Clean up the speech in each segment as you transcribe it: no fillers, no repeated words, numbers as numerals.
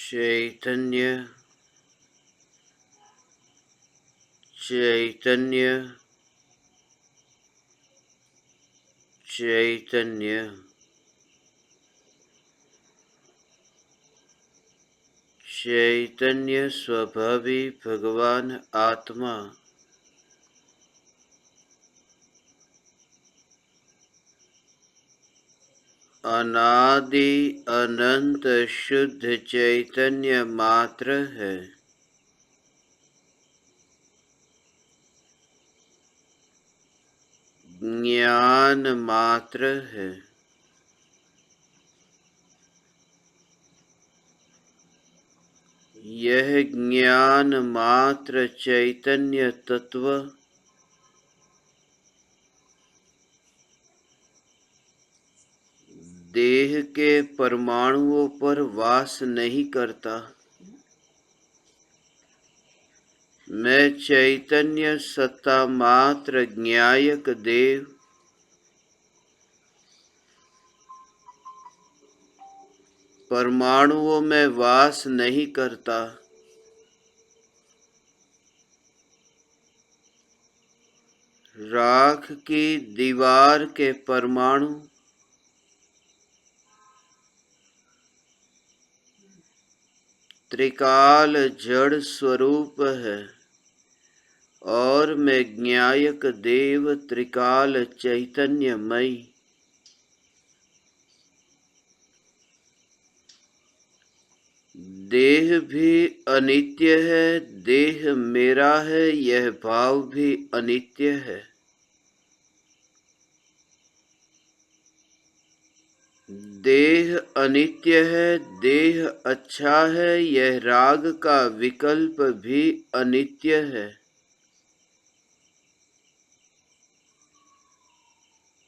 चैतन्य चैतन्य चैतन्य चैतन्य स्वभावी भगवान आत्मा अनादि अनंत शुद्ध चैतन्य मात्र है। ज्ञान मात्र है। यह ज्ञान मात्र चैतन्य तत्व देह के परमाणुओं पर वास नहीं करता। मैं चैतन्य सत्ता मात्र ज्ञायक देव परमाणुओं में वास नहीं करता। राख की दीवार के परमाणु त्रिकाल जड़ स्वरूप है और मैं ज्ञायक देव त्रिकाल चैतन्यमयी। देह भी अनित्य है, देह मेरा है, यह भाव भी अनित्य है। देह अनित्य है, देह अच्छा है, यह राग का विकल्प भी अनित्य है।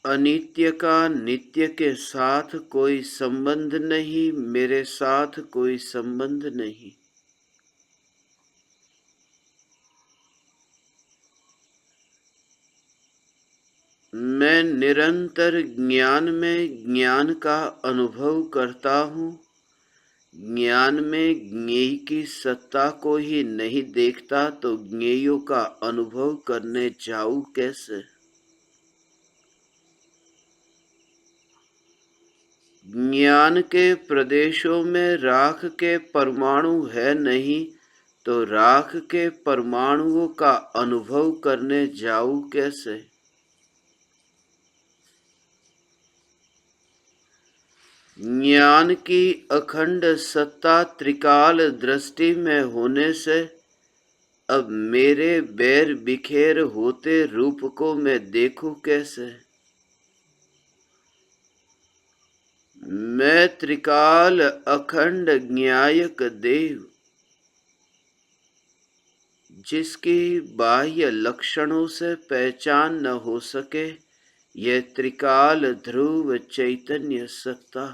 अनित्य का नित्य के साथ कोई संबंध नहीं, मेरे साथ कोई संबंध नहीं। मैं निरंतर ज्ञान में ज्ञान का अनुभव करता हूँ। ज्ञान में ज्ञेय की सत्ता को ही नहीं देखता तो ज्ञेयों का अनुभव करने जाऊं कैसे? ज्ञान के प्रदेशों में राख के परमाणु है नहीं तो राख के परमाणुओं का अनुभव करने जाऊं कैसे? ज्ञान की अखंड सत्ता त्रिकाल दृष्टि में होने से अब मेरे बैर बिखेर होते रूप को मैं देखूं कैसे? मैं त्रिकाल अखंड ज्ञायक देव जिसकी बाह्य लक्षणों से पहचान न हो सके, यह त्रिकाल ध्रुव चैतन्य सत्ता।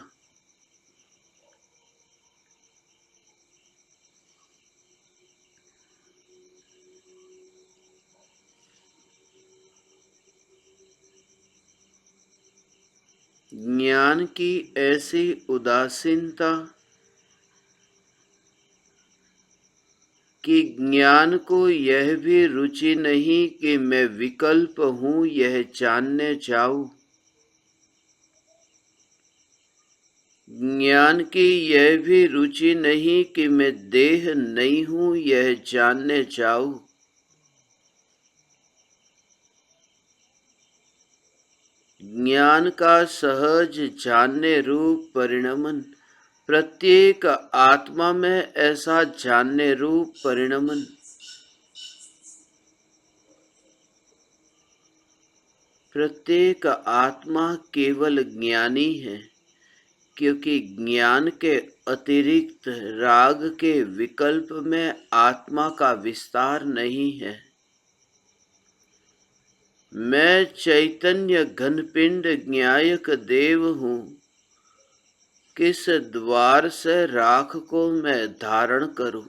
ज्ञान की ऐसी उदासीनता कि ज्ञान को यह भी रुचि नहीं कि मैं विकल्प हूं, यह जानने जाऊं। ज्ञान की यह भी रुचि नहीं कि मैं देह नहीं हूं, यह जानने जाऊं। ज्ञान का सहज जानने रूप परिणमन, प्रत्येक आत्मा में ऐसा जानने रूप परिणमन। प्रत्येक आत्मा केवल ज्ञानी है क्योंकि ज्ञान के अतिरिक्त राग के विकल्प में आत्मा का विस्तार नहीं है। मैं चैतन्य घनपिंड ज्ञायक देव हूँ। किस द्वार से राख को मैं धारण करूं?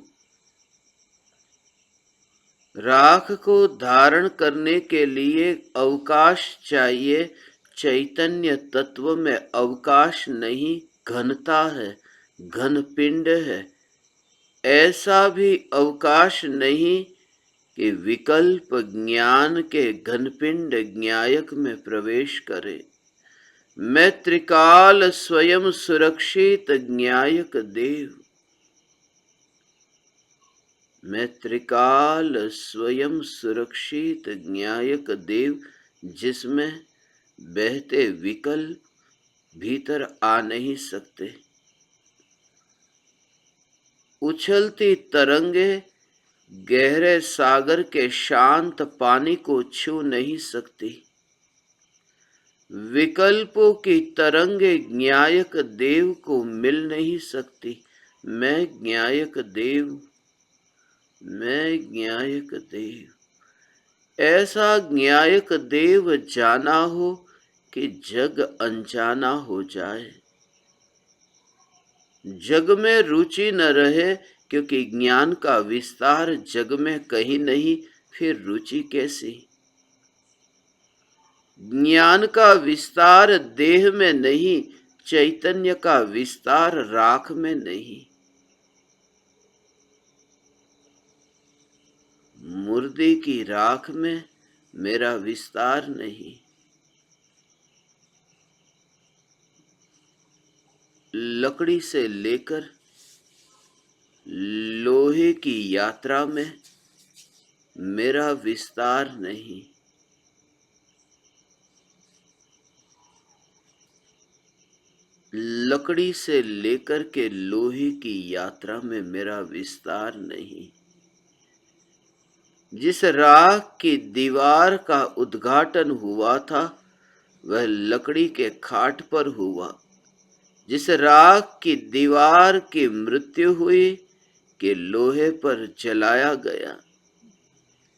राख को धारण करने के लिए अवकाश चाहिए। चैतन्य तत्व में अवकाश नहीं, घनता है, घन पिंड है। ऐसा भी अवकाश नहीं कि विकल्प ज्ञान के घनपिंड ज्ञायक में प्रवेश करे। मैं त्रिकाल स्वयं सुरक्षित ज्ञायक देव, मैं त्रिकाल स्वयं सुरक्षित ज्ञायक देव, जिसमें बहते विकल्प भीतर आ नहीं सकते। उछलती तरंगे गहरे सागर के शांत पानी को छू नहीं सकती। विकल्पों की तरंगे ज्ञायक देव को मिल नहीं सकती। मैं ज्ञायक देव, मैं ज्ञायक देव। ऐसा ज्ञायक देव जाना हो कि जग अनजाना हो जाए। जग में रुचि न रहे, क्योंकि ज्ञान का विस्तार जग में कहीं नहीं, फिर रुचि कैसी। ज्ञान का विस्तार देह में नहीं, चैतन्य का विस्तार राख में नहीं। मुर्दे की राख में मेरा विस्तार नहीं। लकड़ी से लेकर लोहे की यात्रा में मेरा विस्तार नहीं। लकड़ी से लेकर के लोहे की यात्रा में मेरा विस्तार नहीं। जिस राख की दीवार का उद्घाटन हुआ था, वह लकड़ी के खाट पर हुआ। जिस राख की दीवार की मृत्यु हुई कि लोहे पर जलाया गया।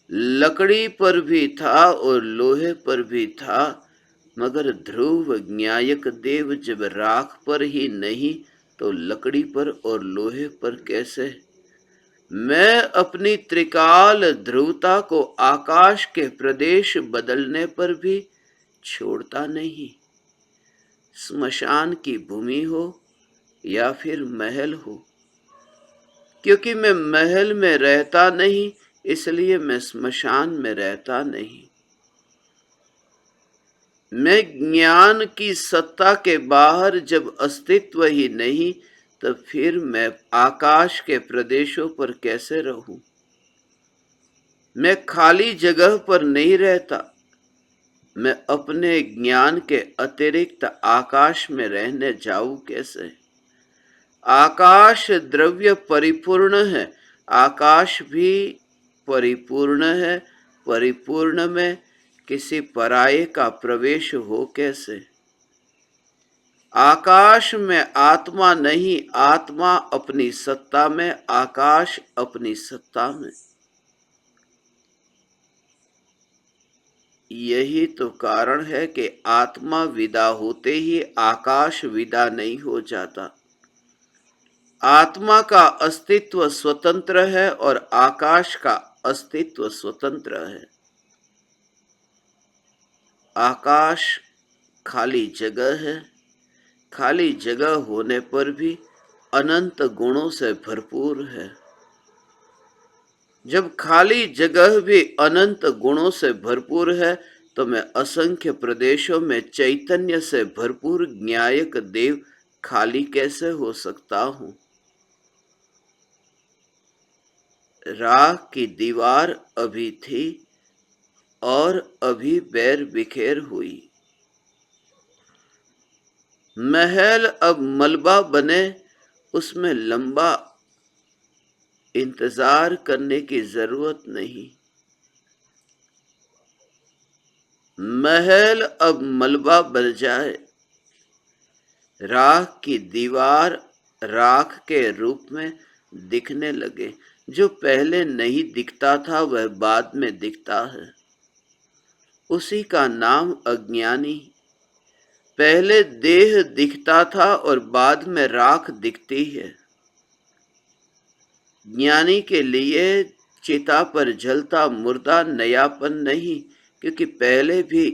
लकड़ी पर भी था और लोहे पर भी था, मगर ध्रुव ज्ञायक देव जब राख पर ही नहीं तो लकड़ी पर और लोहे पर कैसे। मैं अपनी त्रिकाल ध्रुवता को आकाश के प्रदेश बदलने पर भी छोड़ता नहीं। स्मशान की भूमि हो या फिर महल हो, क्योंकि मैं महल में रहता नहीं, इसलिए मैं स्मशान में रहता नहीं। मैं ज्ञान की सत्ता के बाहर जब अस्तित्व ही नहीं, तब फिर मैं आकाश के प्रदेशों पर कैसे रहूं। मैं खाली जगह पर नहीं रहता, मैं अपने ज्ञान के अतिरिक्त आकाश में रहने जाऊं कैसे। आकाश द्रव्य परिपूर्ण है, आकाश भी परिपूर्ण है। परिपूर्ण में किसी पराये का प्रवेश हो कैसे। आकाश में आत्मा नहीं, आत्मा अपनी सत्ता में, आकाश अपनी सत्ता में। यही तो कारण है कि आत्मा विदा होते ही आकाश विदा नहीं हो जाता। आत्मा का अस्तित्व स्वतंत्र है और आकाश का अस्तित्व स्वतंत्र है। आकाश खाली जगह है, खाली जगह होने पर भी अनंत गुणों से भरपूर है। जब खाली जगह भी अनंत गुणों से भरपूर है, तो मैं असंख्य प्रदेशों में चैतन्य से भरपूर ज्ञायक देव खाली कैसे हो सकता हूं। राख की दीवार अभी थी और अभी बैर बिखेर हुई। महल अब मलबा बने, उसमें लंबा इंतजार करने की जरूरत नहीं। महल अब मलबा बन जाए, राख की दीवार राख के रूप में दिखने लगे। जो पहले नहीं दिखता था वह बाद में दिखता है, उसी का नाम अज्ञानी। पहले देह दिखता था और बाद में राख दिखती है। ज्ञानी के लिए चिता पर जलता मुर्दा नयापन नहीं, क्योंकि पहले भी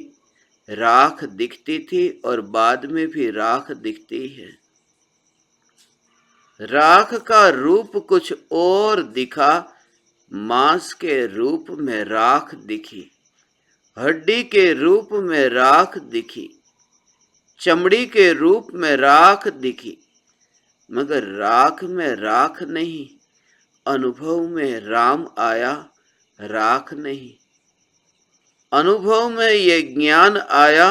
राख दिखती थी और बाद में भी राख दिखती है। राख का रूप कुछ और दिखा, मांस के रूप में राख दिखी, हड्डी के रूप में राख दिखी, चमड़ी के रूप में राख दिखी, मगर राख में राख नहीं, अनुभव में राम आया, राख नहीं। अनुभव में ये ज्ञान आया,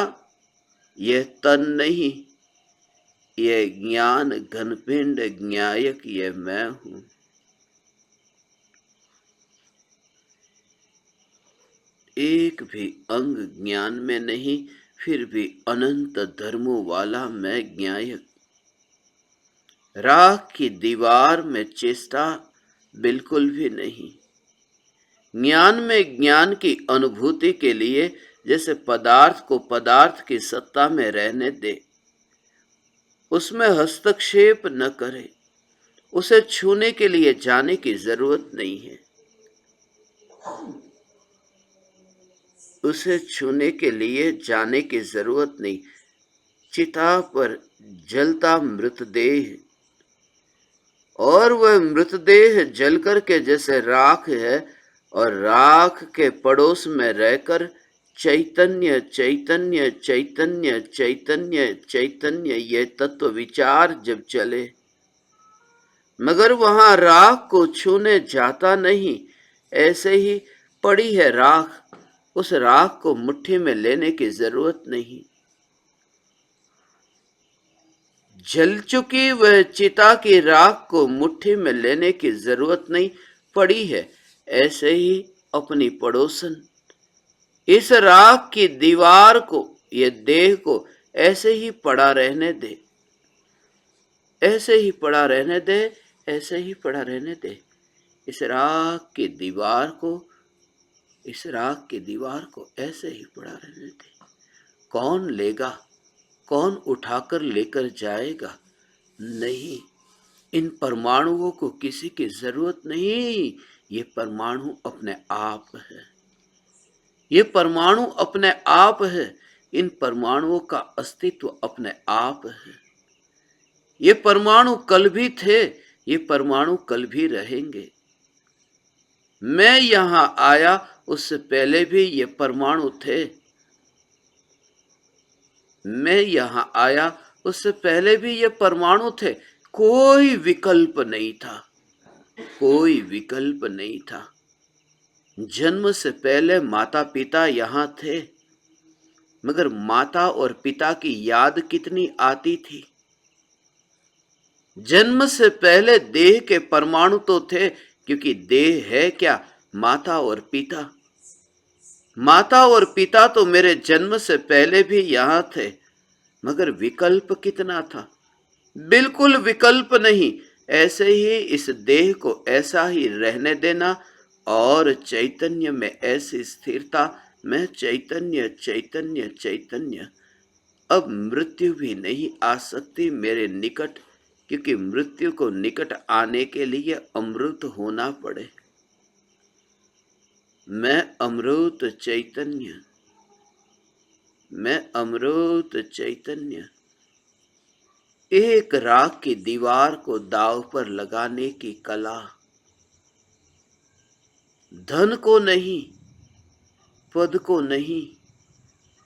यह तन नहीं, यह ज्ञान घनपिंड ज्ञायक, ये मैं हूं। एक भी अंग ज्ञान में नहीं, फिर भी अनंत धर्मों वाला मैं ज्ञायक। राख की दीवार में चेष्टा बिल्कुल भी नहीं। ज्ञान में ज्ञान की अनुभूति के लिए जैसे पदार्थ को पदार्थ की सत्ता में रहने दे, उसमें हस्तक्षेप न करे, उसे छूने के लिए जाने की जरूरत नहीं है। उसे छूने के लिए जाने की जरूरत नहीं। चिता पर जलता मृतदेह, और वह मृतदेह जलकर के जैसे राख है, और राख के पड़ोस में रहकर चैतन्य चैतन्य चैतन्य चैतन्य चैतन्य ये तत्व विचार जब चले, मगर वहां राख को छूने जाता नहीं। ऐसे ही पड़ी है राख, उस राख को मुट्ठी में लेने की जरूरत नहीं। जल चुकी वह चिता की राख को मुट्ठी में लेने की जरूरत नहीं, पड़ी है। ऐसे ही अपनी पड़ोसन इस राख की दीवार को, ये देह को ऐसे ही पड़ा रहने दे, ऐसे ही पड़ा रहने दे, ऐसे ही पड़ा रहने दे। इस राख की दीवार को, इस राख की दीवार को ऐसे ही पड़ा रहने दे। कौन लेगा, कौन उठाकर लेकर जाएगा? नहीं, इन परमाणुओं को किसी की जरूरत नहीं। ये परमाणु अपने आप है, ये परमाणु अपने आप है। इन परमाणुओं का अस्तित्व अपने आप है। ये परमाणु कल भी थे, ये परमाणु कल भी रहेंगे। मैं यहां आया उससे पहले भी ये परमाणु थे। मैं यहां आया उससे पहले भी ये परमाणु थे। कोई विकल्प नहीं था, कोई विकल्प नहीं था। जन्म से पहले माता पिता यहां थे, मगर माता और पिता की याद कितनी आती थी। जन्म से पहले देह के परमाणु तो थे, क्योंकि देह है क्या? माता और पिता। माता और पिता तो मेरे जन्म से पहले भी यहां थे, मगर विकल्प कितना था? बिल्कुल विकल्प नहीं। ऐसे ही इस देह को ऐसा ही रहने देना, और चैतन्य में ऐसी स्थिरता। मैं चैतन्य चैतन्य चैतन्य। अब मृत्यु भी नहीं आ सकती मेरे निकट, क्योंकि मृत्यु को निकट आने के लिए अमृत होना पड़े। मैं अमृत चैतन्य, मैं अमृत चैतन्य। एक राख की दीवार को दांव पर लगाने की कला, धन को नहीं, पद को नहीं,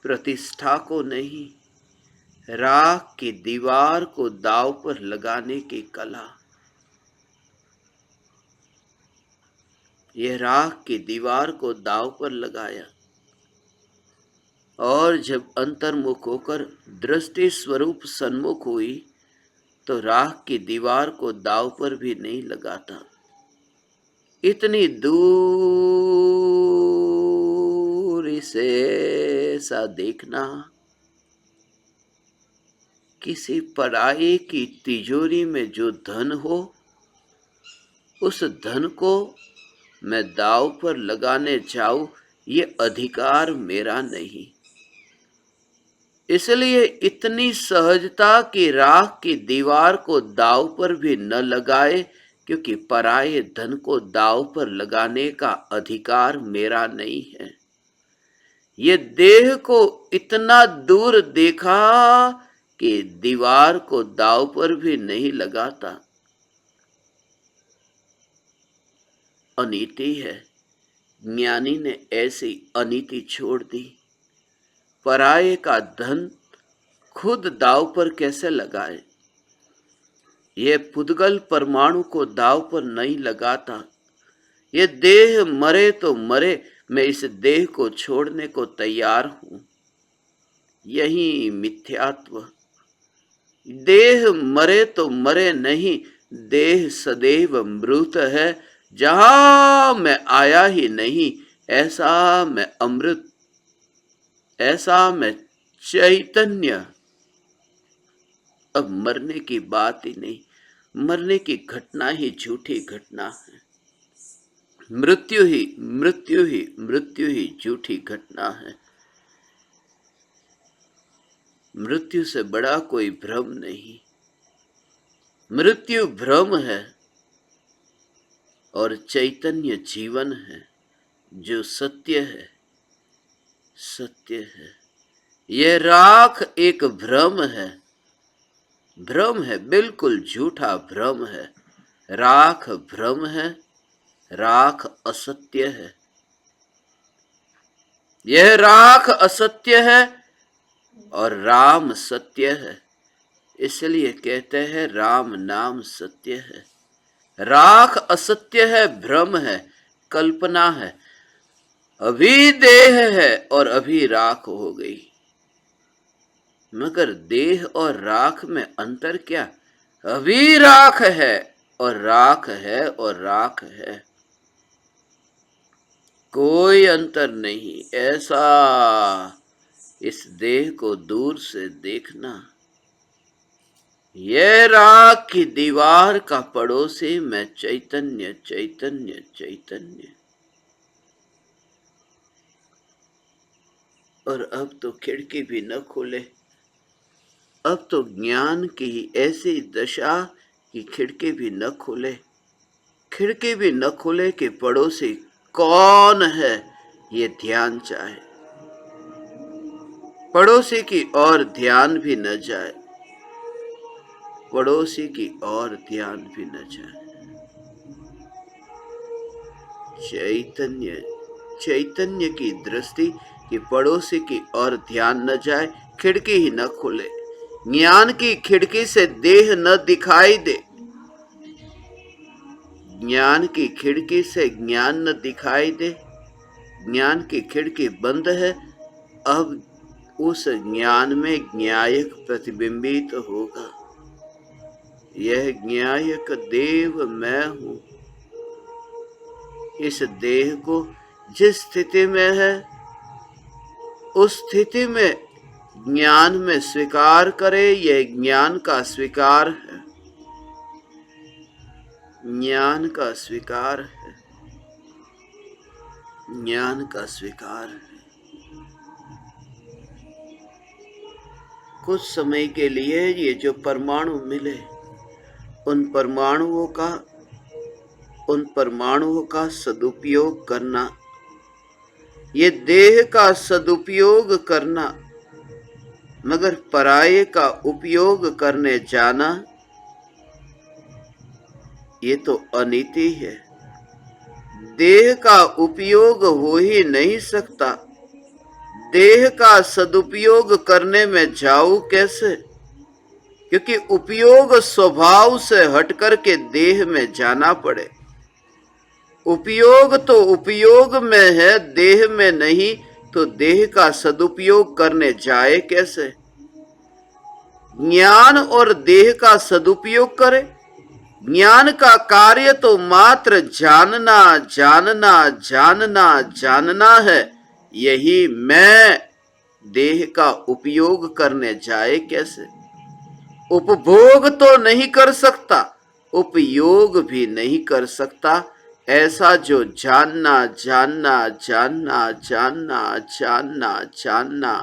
प्रतिष्ठा को नहीं, राख की दीवार को दांव पर लगाने की कला। यह राख की दीवार को दांव पर लगाया, और जब अंतर्मुख होकर दृष्टि स्वरूप सन्मुख हुई, तो राख की दीवार को दांव पर भी नहीं लगाता। इतनी दूर से ऐसा देखना, किसी पराये की तिजोरी में जो धन हो, उस धन को मैं दांव पर लगाने जाऊं, ये अधिकार मेरा नहीं। इसलिए इतनी सहजता की राख की दीवार को दांव पर भी न लगाए, क्योंकि पराये धन को दांव पर लगाने का अधिकार मेरा नहीं है। ये देह को इतना दूर देखा कि दीवार को दांव पर भी नहीं लगाता। अनीति है। ज्ञानी ने ऐसी अनीति छोड़ दी। पराये का धन खुद दाव पर कैसे लगाए? ये पुद्गल परमाणु को दाव पर नहीं लगाता। ये देह मरे तो मरे, मैं इस देह को छोड़ने को तैयार हूं। यही मिथ्यात्व। देह मरे तो मरे नहीं, देह सदैव मृत है। जहां मैं आया ही नहीं, ऐसा मैं अमृत, ऐसा मैं चैतन्य। अब मरने की बात ही नहीं, मरने की घटना ही झूठी घटना है। मृत्यु ही मृत्यु ही मृत्यु ही झूठी घटना है। मृत्यु से बड़ा कोई भ्रम नहीं। मृत्यु भ्रम है और चैतन्य जीवन है, जो सत्य है, सत्य है। यह राख एक भ्रम है, भ्रम है, बिल्कुल झूठा भ्रम है। राख भ्रम है, राख असत्य है। यह राख असत्य है और राम सत्य है। इसलिए कहते हैं राम नाम सत्य है। राख असत्य है, भ्रम है, कल्पना है। अभी देह है और अभी राख हो गई। मगर देह और राख में अंतर क्या? अभी राख है और राख है और राख है, कोई अंतर नहीं। ऐसा इस देह को दूर से देखना। यह राख की दीवार का पड़ोसी मैं चैतन्य चैतन्य चैतन्य। और अब तो खिड़की भी न खोले। अब तो ज्ञान की ऐसी दशा कि खिड़की भी न खोले। खिड़की भी न खोले कि पड़ोसी कौन है ये ध्यान चाहे। पड़ोसी की ओर ध्यान भी न जाए, पड़ोसी की ओर ध्यान भी न जाए। चैतन्य चैतन्य की दृष्टि कि पड़ोसी की ओर ध्यान न जाए, खिड़की ही न खुले। ज्ञान की खिड़की से देह न दिखाई दे। ज्ञान की खिड़की से ज्ञान न दिखाई दे। ज्ञान की खिड़की बंद है। अब उस ज्ञान में ज्ञायक प्रतिबिंबित होगा। यह ज्ञायक देव मैं हूं। इस देह को जिस स्थिति में है, उस स्थिति में ज्ञान में स्वीकार करे। यह ज्ञान का स्वीकार है, ज्ञान का स्वीकार है, ज्ञान का स्वीकार है। कुछ समय के लिए ये जो परमाणु मिले, उन परमाणुओं का सदुपयोग करना, ये देह का सदुपयोग करना, मगर पराये का उपयोग करने जाना, ये तो अनीति है। देह का उपयोग हो ही नहीं सकता। देह का सदुपयोग करने में जाऊं कैसे? क्योंकि उपयोग स्वभाव से हटकर के देह में जाना पड़े। उपयोग तो उपयोग में है, देह में नहीं, तो देह का सदुपयोग करने जाए कैसे? ज्ञान और देह का सदुपयोग करे। ज्ञान का कार्य तो मात्र जानना जानना जानना जानना है। यही मैं देह का उपयोग करने जाए कैसे? उपभोग तो नहीं कर सकता, उपयोग भी नहीं कर सकता। ऐसा जो जानना जानना जानना जानना जानना जानना,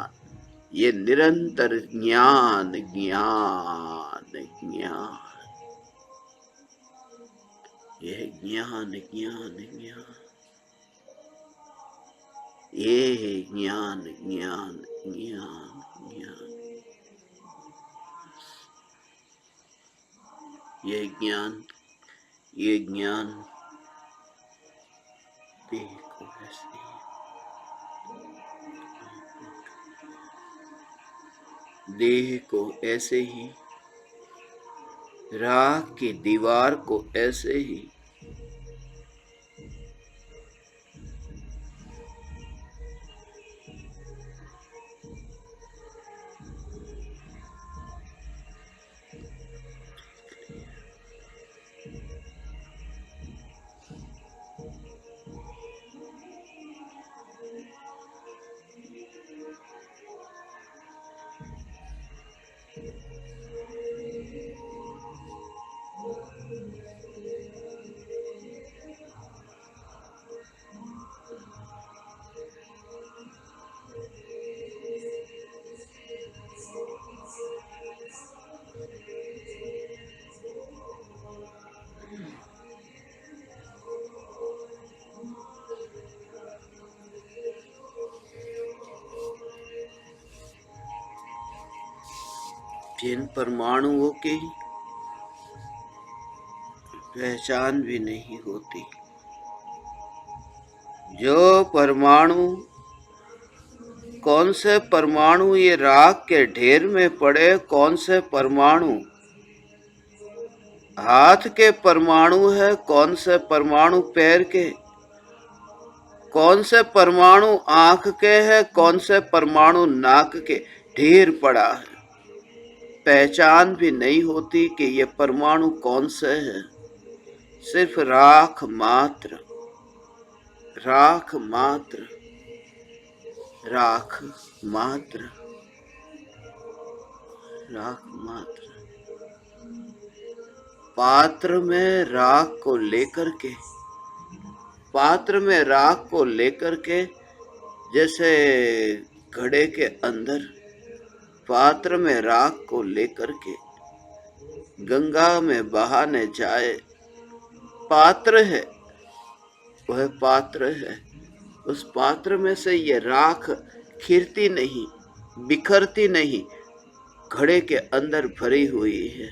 ये निरंतर ज्ञान ज्ञान ज्ञान, यह ज्ञान ज्ञान ज्ञान, ये ज्ञान ज्ञान ज्ञान ज्ञान, ये ज्ञान देह को ऐसे ही, देह को ऐसे ही, राख की दीवार को ऐसे ही, जिन परमाणुओं की पहचान भी नहीं होती, जो परमाणु, कौन से परमाणु ये राख के ढेर में पड़े, कौन से परमाणु हाथ के परमाणु है, कौन से परमाणु पैर के, कौन से परमाणु आंख के है, कौन से परमाणु नाक के, ढेर पड़ा है। पहचान भी नहीं होती कि ये परमाणु कौन से है। सिर्फ राख मात्र, राख मात्र, राख मात्र, राख मात्र। पात्र में राख को लेकर के, पात्र में राख को लेकर के, जैसे घड़े के अंदर पात्र में राख को लेकर के गंगा में बहाने जाए, पात्र है, वह पात्र है। उस पात्र में से ये राख खिरती नहीं, बिखरती नहीं, घड़े के अंदर भरी हुई है।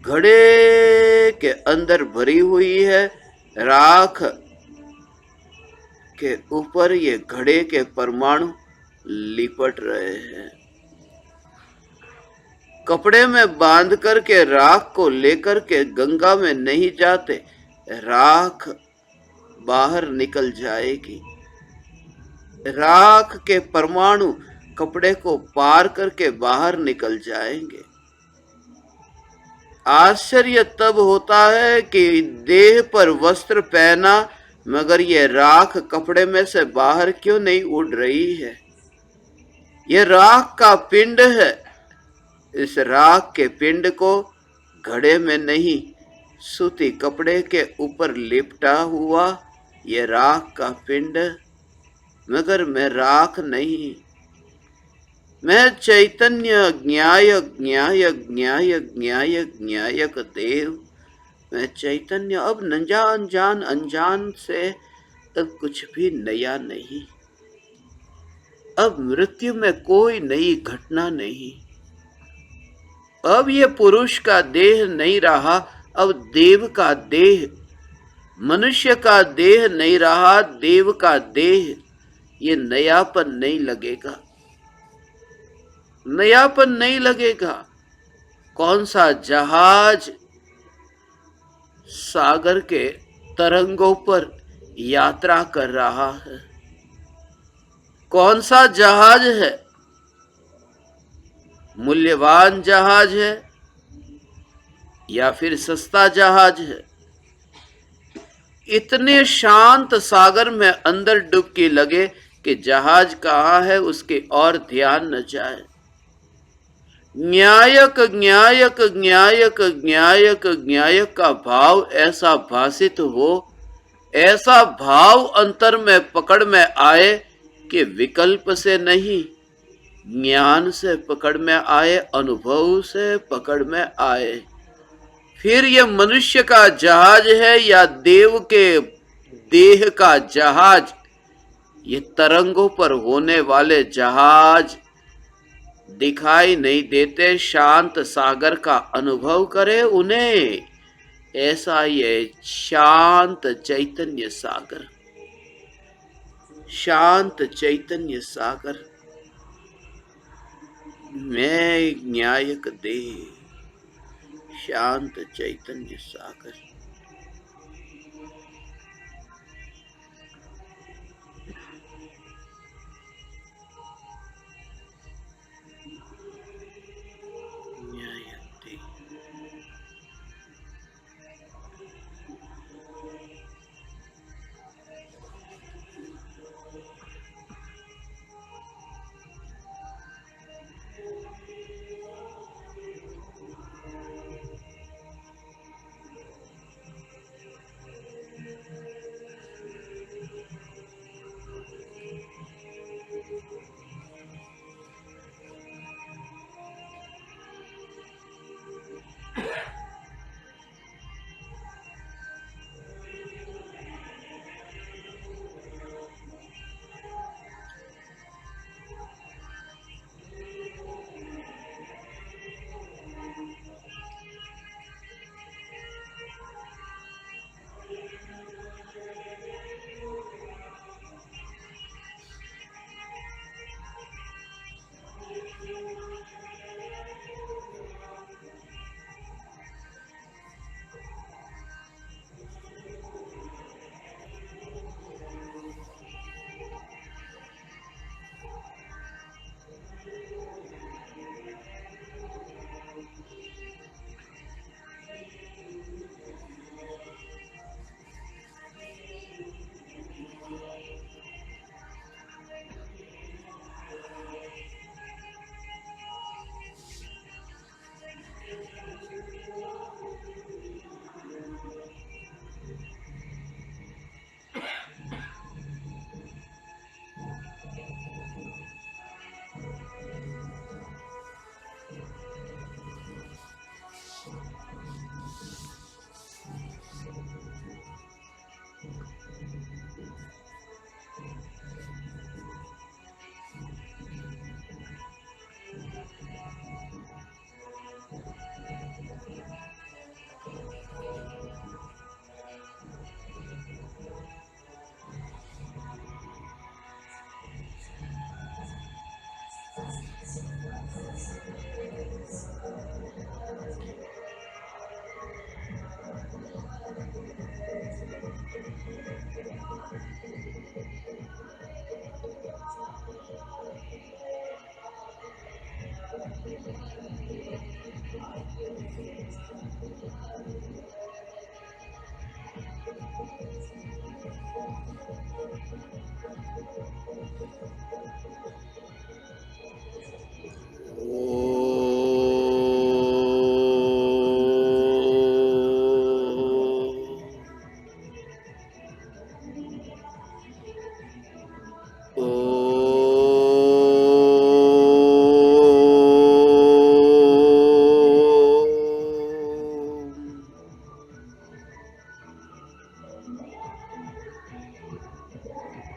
घड़े के अंदर भरी हुई है राख के ऊपर ये घड़े के परमाणु लिपट रहे हैं। कपड़े में बांध करके राख को लेकर के गंगा में नहीं जाते, राख बाहर निकल जाएगी। राख के परमाणु कपड़े को पार करके बाहर निकल जाएंगे। आश्चर्य तब होता है कि देह पर वस्त्र पहना, मगर ये राख कपड़े में से बाहर क्यों नहीं उड़ रही है। ये राख का पिंड है। इस राख के पिंड को घड़े में नहीं, सूती कपड़े के ऊपर लिपटा हुआ ये राख का पिंड, मगर मैं राख नहीं, मैं चैतन्य ज्ञाय ज्ञाय ज्ञाय ज्ञाय ज्ञायक देव। मैं चैतन्य। अब अनजान अनजान से अब कुछ भी नया नहीं। अब मृत्यु में कोई नई घटना नहीं। अब ये पुरुष का देह नहीं रहा, अब देव का देह, मनुष्य का देह नहीं रहा, देव का देह। ये नयापन नहीं लगेगा, नयापन नहीं लगेगा। कौन सा जहाज सागर के तरंगों पर यात्रा कर रहा है? कौन सा जहाज है? मूल्यवान जहाज है या फिर सस्ता जहाज है? इतने शांत सागर में अंदर डुबकी लगे कि जहाज कहाँ है उसके और ध्यान न जाए। न्यायक न्यायक न्यायक न्यायक न्यायक का भाव ऐसा भासित हो, ऐसा भाव अंतर में पकड़ में आए कि विकल्प से नहीं, ज्ञान से पकड़ में आए, अनुभव से पकड़ में आए। फिर ये मनुष्य का जहाज है या देव के देह का जहाज, ये तरंगों पर होने वाले जहाज दिखाई नहीं देते। शांत सागर का अनुभव करे उन्हें, ऐसा ये शांत चैतन्य सागर, शांत चैतन्य सागर, मैं न्यायक दे, शांत चैतन्य सागर। न्यायक दे।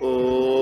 ओ